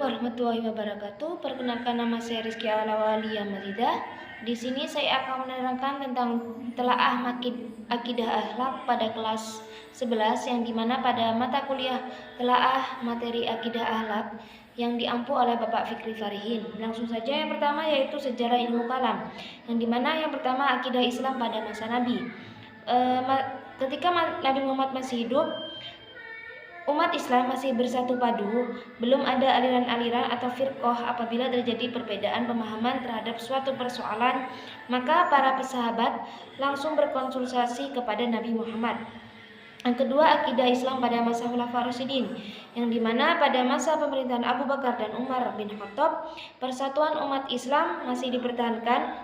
Warahmatullahi wabarakatuh. Perkenalkan, nama saya Rizky Alawaliya Maridah. Di sini saya akan menerangkan tentang telaah akidah akhlak pada kelas 11, yang dimana pada mata kuliah telaah materi akidah akhlak yang diampu oleh Bapak Fikri Farihin. Langsung saja, yang pertama yaitu sejarah ilmu kalam, yang dimana yang pertama akidah Islam pada masa Nabi. Ketika Nabi Muhammad masih hidup, umat Islam masih bersatu padu, belum ada aliran-aliran atau firqah. Apabila terjadi perbedaan pemahaman terhadap suatu persoalan, maka para pesahabat langsung berkonsultasi kepada Nabi Muhammad. Yang kedua, akidah Islam pada masa Khulafaur Rasyidin, yang dimana pada masa pemerintahan Abu Bakar dan Umar bin Khattab, persatuan umat Islam masih dipertahankan,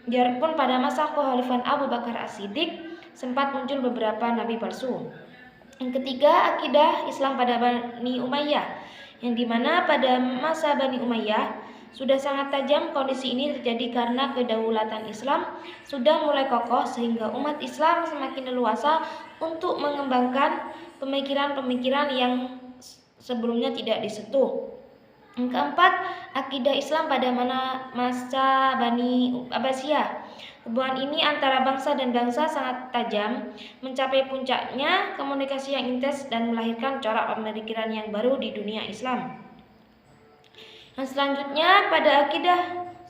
biarpun pada masa kekhalifahan Abu Bakar As-Siddiq sempat muncul beberapa nabi palsu. Yang ketiga, akidah Islam pada Bani Umayyah, yang dimana pada masa Bani Umayyah sudah sangat tajam. Kondisi ini terjadi karena kedaulatan Islam sudah mulai kokoh, sehingga umat Islam semakin leluasa untuk mengembangkan pemikiran-pemikiran yang sebelumnya tidak disentuh. Yang keempat, akidah Islam pada masa Bani Abbasiyah. Hubungan ini antara bangsa dan bangsa sangat tajam, mencapai puncaknya komunikasi yang intens dan melahirkan corak pemikiran yang baru di dunia Islam. Yang selanjutnya, pada akidah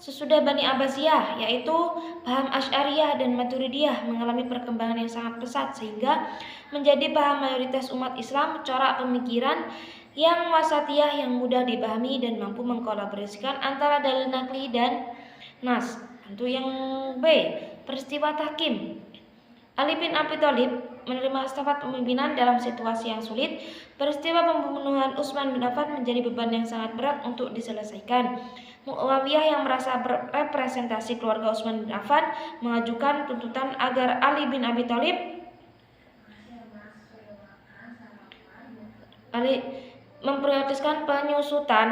sesudah Bani Abbasiyah, yaitu paham Asy'ariyah dan Maturidiyah mengalami perkembangan yang sangat pesat, sehingga menjadi paham mayoritas umat Islam corak pemikiran yang wasatiyah, yang mudah dipahami dan mampu mengkolaborasikan antara dalil nakli dan nas. Untuk yang B, peristiwa tahkim. Ali bin Abi Thalib menerima stafet pemimpinan dalam situasi yang sulit. Peristiwa pembunuhan Utsman bin Affan menjadi beban yang sangat berat untuk diselesaikan. Muawiyah yang merasa berepresentasi keluarga Utsman bin Affan mengajukan tuntutan agar Ali bin Abi Thalib memprioritaskan penyusutan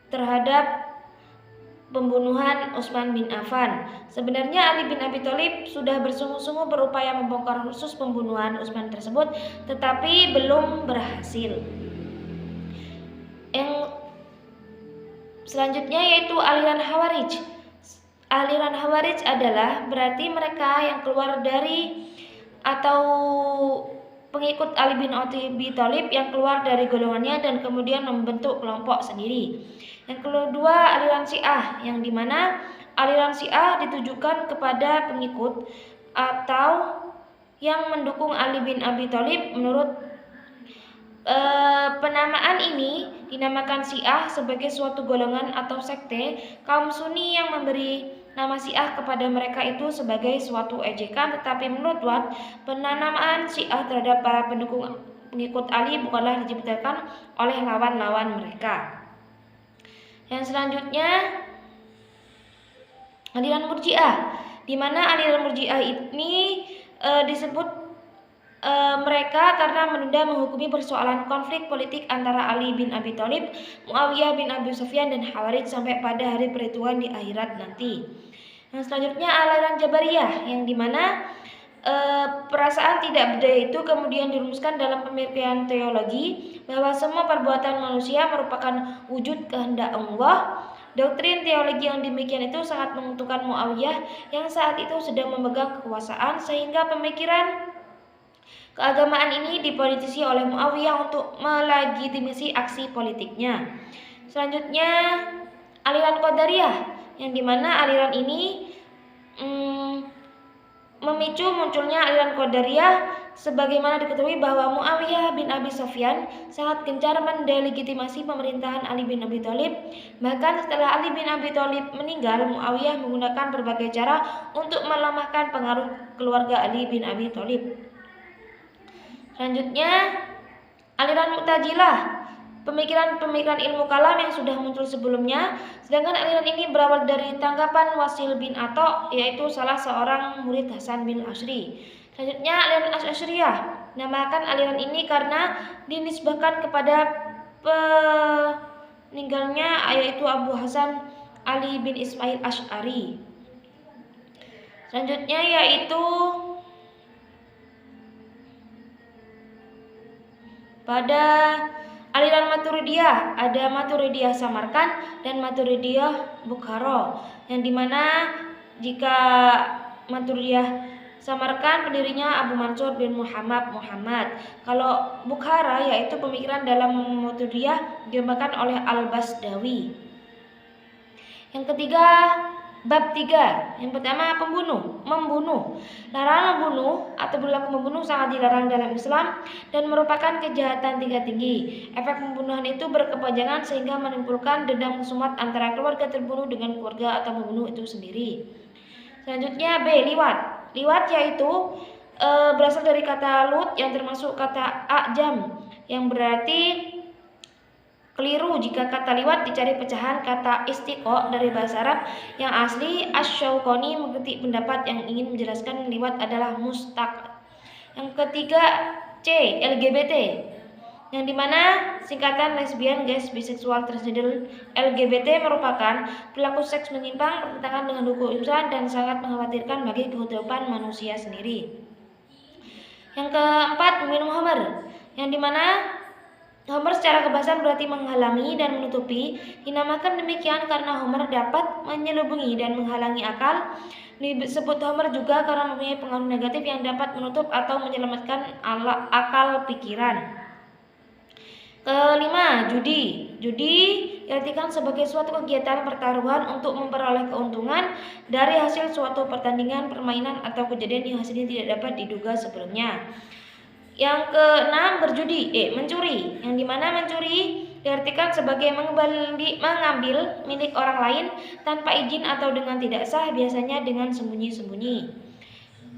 terhadap pembunuhan Utsman bin Affan. Sebenarnya Ali bin Abi Thalib sudah bersungguh-sungguh berupaya membongkar khusus pembunuhan Utsman tersebut, tetapi belum berhasil. Yang selanjutnya yaitu aliran Khawarij. Aliran Khawarij adalah berarti mereka yang keluar dari atau pengikut Ali bin Abi Thalib yang keluar dari golongannya dan kemudian membentuk kelompok sendiri. Yang kedua, aliran Syiah, yang dimana aliran Syiah ditujukan kepada pengikut atau yang mendukung Ali bin Abi Thalib. Menurut penamaan ini dinamakan Syiah sebagai suatu golongan atau sekte kaum Sunni yang memberi nama Syiah kepada mereka itu sebagai suatu ejekan. Tetapi menurut Watt, penamaan Syiah terhadap para pendukung pengikut Ali bukanlah diciptakan oleh lawan-lawan mereka. Yang selanjutnya, aliran Murji'ah, di mana aliran Murji'ah ini disebut mereka karena menunda menghukumi persoalan konflik politik antara Ali bin Abi Thalib, Muawiyah bin Abi Sufyan dan Khawarij sampai pada hari perhitungan di akhirat nanti. Yang selanjutnya, aliran Jabariyah, yang dimana perasaan tidak berdaya itu kemudian dirumuskan dalam pemikiran teologi bahwa semua perbuatan manusia merupakan wujud kehendak Allah. Doktrin teologi yang demikian itu sangat menguntungkan Muawiyah yang saat itu sedang memegang kekuasaan, sehingga pemikiran keagamaan ini dipolitisi oleh Muawiyah untuk melegitimasi aksi politiknya. Selanjutnya, aliran Qadariyah, yang dimana aliran ini memicu munculnya aliran Qadariyah sebagaimana diketahui bahwa Muawiyah bin Abi Sufyan sangat gencar mendelegitimasi pemerintahan Ali bin Abi Thalib. Bahkan setelah Ali bin Abi Thalib meninggal, Muawiyah menggunakan berbagai cara untuk melemahkan pengaruh keluarga Ali bin Abi Thalib. Selanjutnya, aliran Mu'tazilah, pemikiran-pemikiran ilmu kalam yang sudah muncul sebelumnya, sedangkan aliran ini berawal dari tanggapan Wasil bin Atha, yaitu salah seorang murid Hasan bin Asy'ari. Selanjutnya, aliran Asy'ariyah, namakan aliran ini karena dinisbahkan kepada peninggalnya, yaitu Abu Hasan Ali bin Ismail Asy'ari. Selanjutnya yaitu pada Aliran Maturidiyah, ada Maturidiyah Samarkand dan Maturidiyah Bukhara, yang dimana jika Maturidiyah Samarkand pendirinya Abu Mansur bin Muhammad. Kalau Bukhara yaitu pemikiran dalam Maturidiyah dikembangkan oleh Al-Basdawi. Yang ketiga, bab 3. Yang pertama, membunuh. Larangan membunuh atau berlaku membunuh sangat dilarang dalam Islam dan merupakan kejahatan tingkat tinggi. Efek pembunuhan itu berkepanjangan sehingga menimbulkan dendam kesumat antara keluarga terbunuh dengan keluarga atau membunuh itu sendiri. Selanjutnya, B. Liwat yaitu berasal dari kata lut yang termasuk kata ajam yang berarti keliru jika kata liwat dicari pecahan kata istiqo dari bahasa Arab yang asli. Asy-Syaukani mengkritik pendapat yang ingin menjelaskan liwat adalah mustaq. Yang ketiga, C. LGBT, yang dimana singkatan lesbian, gays, biseksual, transgender. LGBT merupakan perilaku seks menyimpang, bertentangan dengan hukum Islam dan sangat mengkhawatirkan bagi kehidupan manusia sendiri. Yang keempat, minum khamr, yang dimana khamr secara kebahasan berarti menghalangi dan menutupi. Dinamakan demikian karena khamr dapat menyelubungi dan menghalangi akal. Disebut khamr juga karena mempunyai pengaruh negatif yang dapat menutup atau menyelamatkan akal pikiran. Kelima, judi. Judi diartikan sebagai suatu kegiatan pertaruhan untuk memperoleh keuntungan dari hasil suatu pertandingan, permainan, atau kejadian yang hasilnya tidak dapat diduga sebelumnya. Yang keenam, mencuri, yang dimana mencuri diartikan sebagai mengambil milik orang lain tanpa izin atau dengan tidak sah, biasanya dengan sembunyi-sembunyi.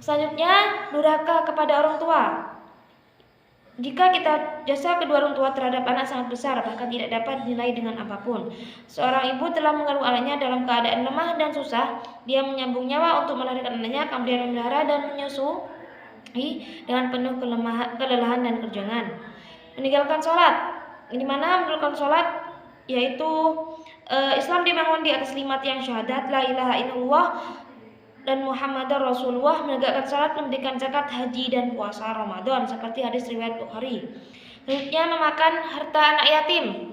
Selanjutnya, durhaka kepada orang tua. Jika kita jasa kedua orang tua terhadap anak sangat besar, bahkan tidak dapat dinilai dengan apapun. Seorang ibu telah mengandung anaknya dalam keadaan lemah dan susah. Dia menyambung nyawa untuk melahirkan anaknya, kemudian memelihara dan menyusui dengan penuh kelelahan dan kerjangan. Meninggalkan sholat, di mana meninggalkan sholat yaitu Islam dibangun di atas kalimat yang syahadat la ilaha illallah dan Muhammadar Rasulullah, menegakkan salat, memberikan zakat, haji, dan puasa Ramadan seperti hadis riwayat Bukhari. Selanjutnya, memakan harta anak yatim.